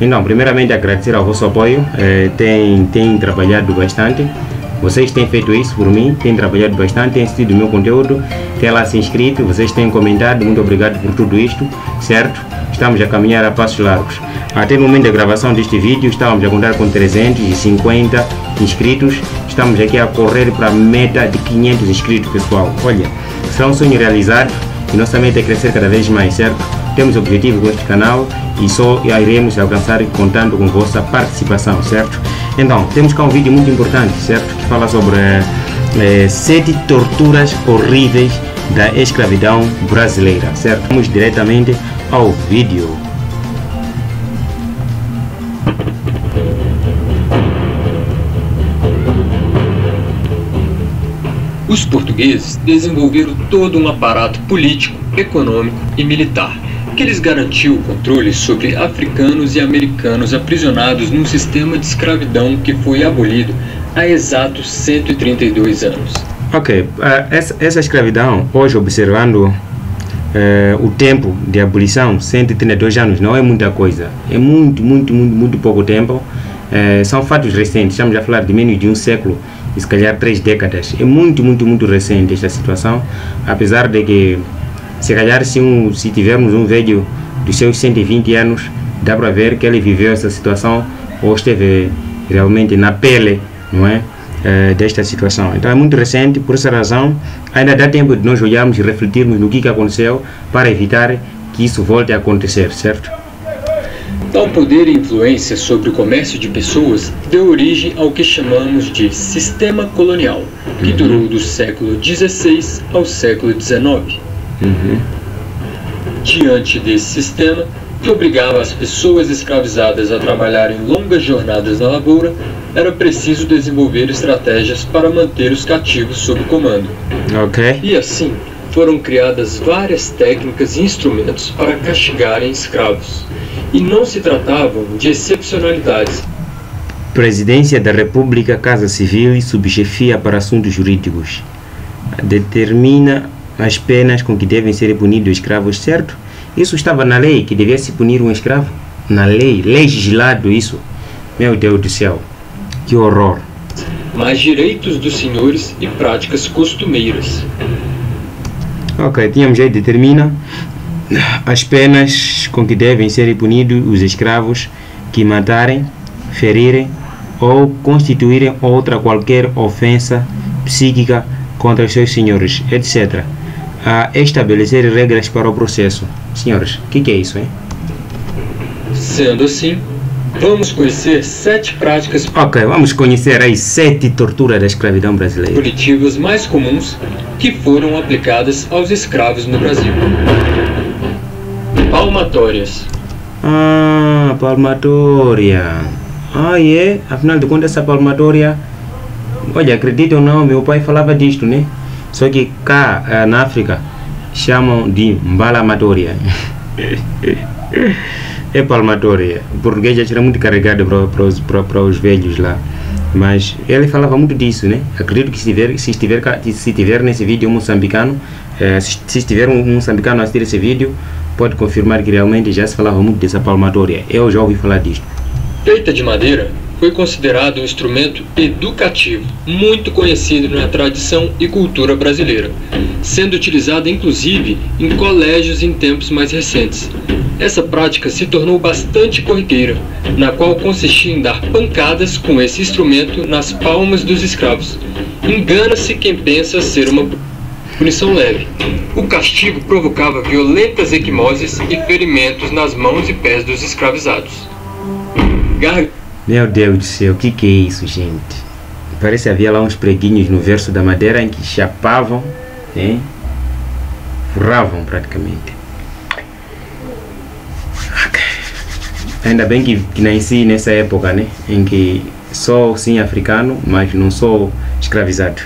Então, primeiramente agradecer ao vosso apoio, tem trabalhado bastante. Vocês têm feito isso por mim, têm trabalhado bastante, têm assistido o meu conteúdo, têm lá se inscrito, vocês têm comentado, muito obrigado por tudo isto, certo? Estamos a caminhar a passos largos. Até o momento da gravação deste vídeo, estávamos a contar com 350 inscritos, estamos aqui a correr para a meta de 500 inscritos, pessoal. Olha, será um sonho realizado e nossa meta é crescer cada vez mais, certo? Temos objetivo com este canal e só iremos alcançar contando com vossa participação, certo? Então, temos cá um vídeo muito importante, certo? Que fala sobre 7 torturas horríveis da escravidão brasileira, certo? Vamos diretamente ao vídeo. Os portugueses desenvolveram todo um aparato político, econômico e militar que lhes garantiu o controle sobre africanos e americanos aprisionados num sistema de escravidão que foi abolido há exatos 132 anos. Ok, essa escravidão, hoje observando o tempo de abolição, 132 anos, não é muita coisa, é muito pouco tempo. São fatos recentes, estamos a falar de menos de um século e se calhar 3 décadas. É muito recente esta situação, apesar de que se calhar se tivermos um velho dos seus 120 anos, dá para ver que ele viveu essa situação ou esteve realmente na pele, não é? Desta situação. Então é muito recente, por essa razão ainda dá tempo de nós olharmos e refletirmos no que aconteceu para evitar que isso volte a acontecer, certo? Tal poder e influência sobre o comércio de pessoas deu origem ao que chamamos de sistema colonial, que durou do século XVI ao século XIX. Diante desse sistema, que obrigava as pessoas escravizadas a trabalharem longas jornadas na lavoura, era preciso desenvolver estratégias para manter os cativos sob comando. E assim, foram criadas várias técnicas e instrumentos para castigarem escravos. E não se tratavam de excepcionalidades. Presidência da República, Casa Civil e Subchefia para Assuntos Jurídicos determina as penas com que devem ser punidos escravos, certo? Isso estava na lei, que devia se punir um escravo. Na lei, legislado isso. Meu Deus do céu, que horror. Mas direitos dos senhores e práticas costumeiras. Ok, tínhamos aí, determina as penas com que devem ser punidos os escravos que matarem, ferirem ou constituírem outra qualquer ofensa psíquica contra os seus senhores, etc. A estabelecer regras para o processo. Senhores, o que é isso, hein? Sendo assim, vamos conhecer 7 práticas vamos conhecer aí 7 torturas da escravidão brasileira. punitivas mais comuns que foram aplicadas aos escravos no Brasil. Palmatórias. Palmatória. Afinal de contas, essa palmatória, olha, acredita ou não, meu pai falava disto, né? Só que cá na África chamam de mbalamatória. É palmatória. O português já era muito carregado para os velhos lá. Mas ele falava muito disso, né? Acredito que se estiver nesse vídeo um moçambicano, se estiver um moçambicano a assistir esse vídeo, pode confirmar que realmente já se falava muito dessa palmatória. Eu já ouvi falar disto. Feita de madeira, foi considerado um instrumento educativo, muito conhecido na tradição e cultura brasileira, sendo utilizado inclusive em colégios em tempos mais recentes. Essa prática se tornou bastante corriqueira, na qual consistia em dar pancadas com esse instrumento nas palmas dos escravos. Engana-se quem pensa ser uma punição leve. O castigo provocava violentas equimoses e ferimentos nas mãos e pés dos escravizados. Meu Deus do céu, o que é isso, gente? Parece que havia lá uns preguinhos no verso da madeira em que chapavam, né? Furravam praticamente. Ainda bem que nasci nessa época, né? Em que sou sim africano, mas não sou escravizado.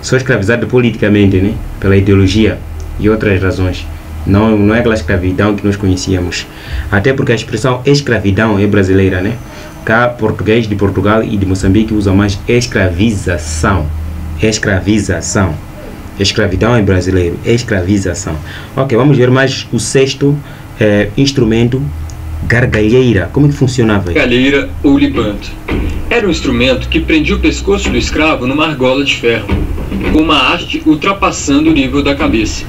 Sou escravizado politicamente, né? Pela ideologia e outras razões. Não é aquela escravidão que nós conhecíamos. Até porque a expressão escravidão é brasileira, né? Cá, português de Portugal e de Moçambique usa mais escravização. Escravização. Escravidão é brasileiro. Escravização. Ok, vamos ver mais o 6º instrumento Gargalheira, como que funcionava isso? Galheira ou libanto. Era um instrumento que prendia o pescoço do escravo numa argola de ferro, com uma haste ultrapassando o nível da cabeça.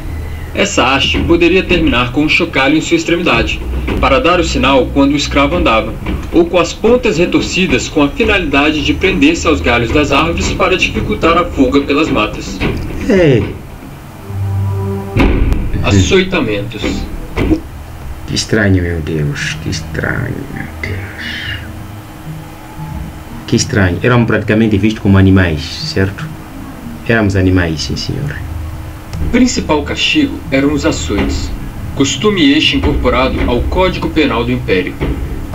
Essa haste poderia terminar com um chocalho em sua extremidade, para dar o sinal quando o escravo andava, ou com as pontas retorcidas com a finalidade de prender-se aos galhos das árvores para dificultar a fuga pelas matas. Açoitamentos. Que estranho, meu Deus, que estranho, meu Deus. Que estranho. Éramos praticamente vistos como animais, certo? Éramos animais, sim, senhor. O principal castigo eram os açoites, costume este incorporado ao Código Penal do Império.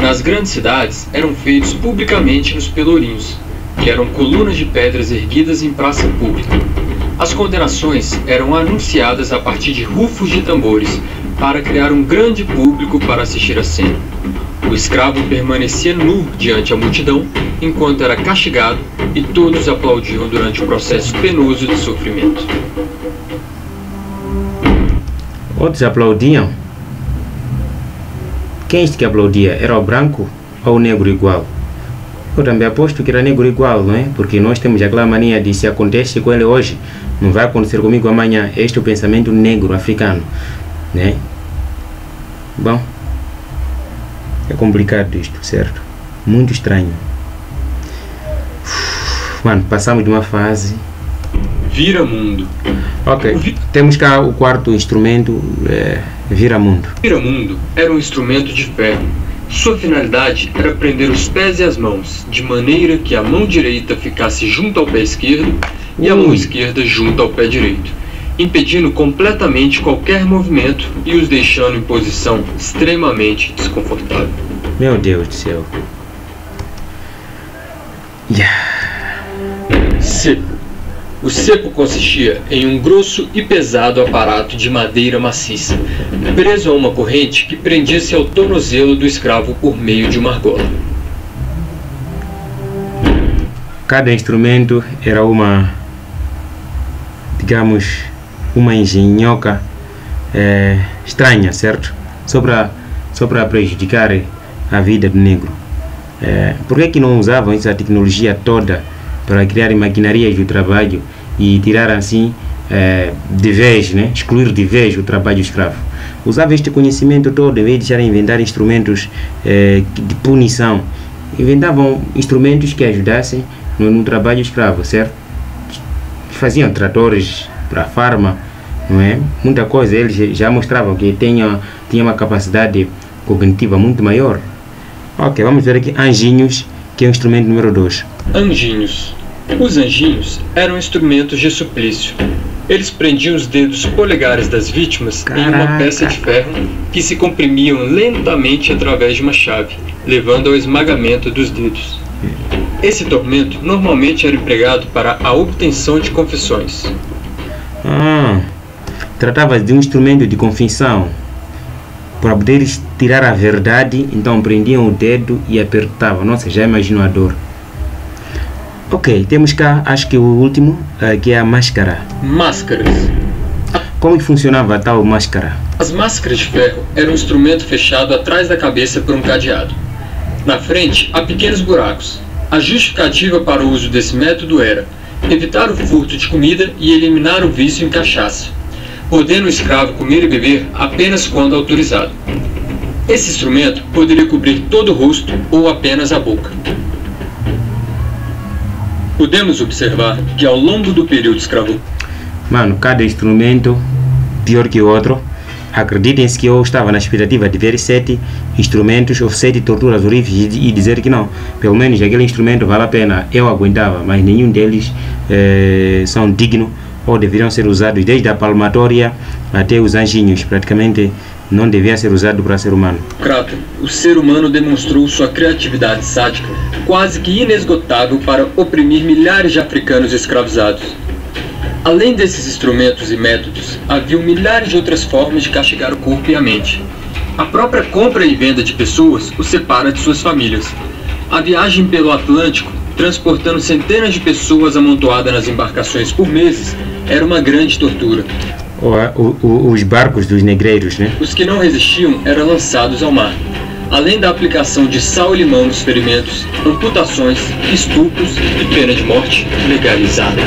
Nas grandes cidades eram feitos publicamente nos pelourinhos, que eram colunas de pedras erguidas em praça pública. As condenações eram anunciadas a partir de rufos de tambores, para criar um grande público para assistir a cena. O escravo permanecia nu diante a multidão, enquanto era castigado, e todos aplaudiam durante o processo penoso de sofrimento. Outros aplaudiam. Quem este que aplaudia? Era o branco ou o negro igual? Eu também aposto que era negro igual, não é? Porque nós temos aquela mania de se acontece com ele hoje, não vai acontecer comigo amanhã. Este é o pensamento negro africano, né? Bom, é complicado isto, certo? Muito estranho. Mano, passamos de uma fase. Vira-mundo. Ok, temos cá o quarto instrumento, vira-mundo. Vira-mundo era um instrumento de ferro. Sua finalidade era prender os pés e as mãos, de maneira que a mão direita ficasse junto ao pé esquerdo e a mão esquerda junto ao pé direito, impedindo completamente qualquer movimento e os deixando em posição extremamente desconfortável. Meu Deus do céu. Cepo. O cepo consistia em um grosso e pesado aparato de madeira maciça, preso a uma corrente que prendia-se ao tornozelo do escravo por meio de uma argola. Cada instrumento era uma, digamos, uma engenhoca estranha, certo? Só para prejudicar a vida do negro. Por que não usavam essa tecnologia toda para criar maquinarias do trabalho e tirar assim de vez, né? Excluir de vez o trabalho escravo? Usava este conhecimento todo, em vez de deixar inventar instrumentos de punição, inventavam instrumentos que ajudassem no trabalho escravo, certo? Faziam tratores para a farma, não é? Muita coisa. Eles já mostravam que tinha uma capacidade cognitiva muito maior. Ok, vamos ver aqui anjinhos, que é o instrumento número 2. Anjinhos. Os anjinhos eram instrumentos de suplício. Eles prendiam os dedos polegares das vítimas em uma peça de ferro que se comprimiam lentamente através de uma chave, levando ao esmagamento dos dedos. Esse tormento normalmente era empregado para a obtenção de confissões. Tratava de um instrumento de confissão. Para poderes tirar a verdade, então prendiam o dedo e apertavam. Nossa, já imaginou a dor. Ok, temos cá, acho que o último, que é a máscara. Máscaras. Como que funcionava a tal máscara? As máscaras de ferro eram um instrumento fechado atrás da cabeça por um cadeado. Na frente, há pequenos buracos. A justificativa para o uso desse método era evitar o furto de comida e eliminar o vício em cachaça, podendo o escravo comer e beber apenas quando autorizado. Esse instrumento poderia cobrir todo o rosto ou apenas a boca. Podemos observar que ao longo do período escravo... Mano, cada instrumento pior que o outro. Acreditem-se que eu estava na expectativa de ver 7 instrumentos ou 7 torturas horríveis e dizer que não, pelo menos aquele instrumento vale a pena, eu aguentava, mas nenhum deles são dignos ou deveriam ser usados, desde a palmatória até os anjinhos, praticamente não devia ser usado para ser humano. Crato, o ser humano demonstrou sua criatividade sádica quase que inesgotável para oprimir milhares de africanos escravizados. Além desses instrumentos e métodos, haviam milhares de outras formas de castigar o corpo e a mente. A própria compra e venda de pessoas os separa de suas famílias. A viagem pelo Atlântico, transportando centenas de pessoas amontoadas nas embarcações por meses, era uma grande tortura. Os barcos dos negreiros, né? Os que não resistiam eram lançados ao mar. além da aplicação de sal e limão nos ferimentos, amputações, estupros e pena de morte legalizada.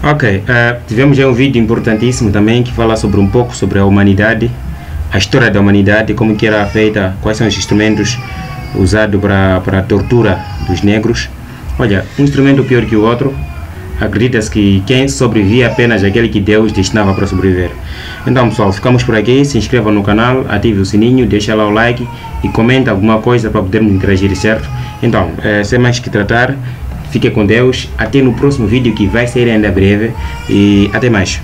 Ok, tivemos aí um vídeo importantíssimo também que fala sobre um pouco sobre a humanidade, a história da humanidade, como que era feita, quais são os instrumentos usados para a tortura dos negros. Olha, um instrumento pior que o outro. Acredita-se que quem sobrevive é apenas aquele que Deus destinava para sobreviver. Então pessoal, ficamos por aqui. Se inscreva no canal, ative o sininho, deixa lá o like e comenta alguma coisa para podermos interagir, certo? Então, sem mais que tratar, fique com Deus. Até no próximo vídeo que vai sair ainda breve. E até mais.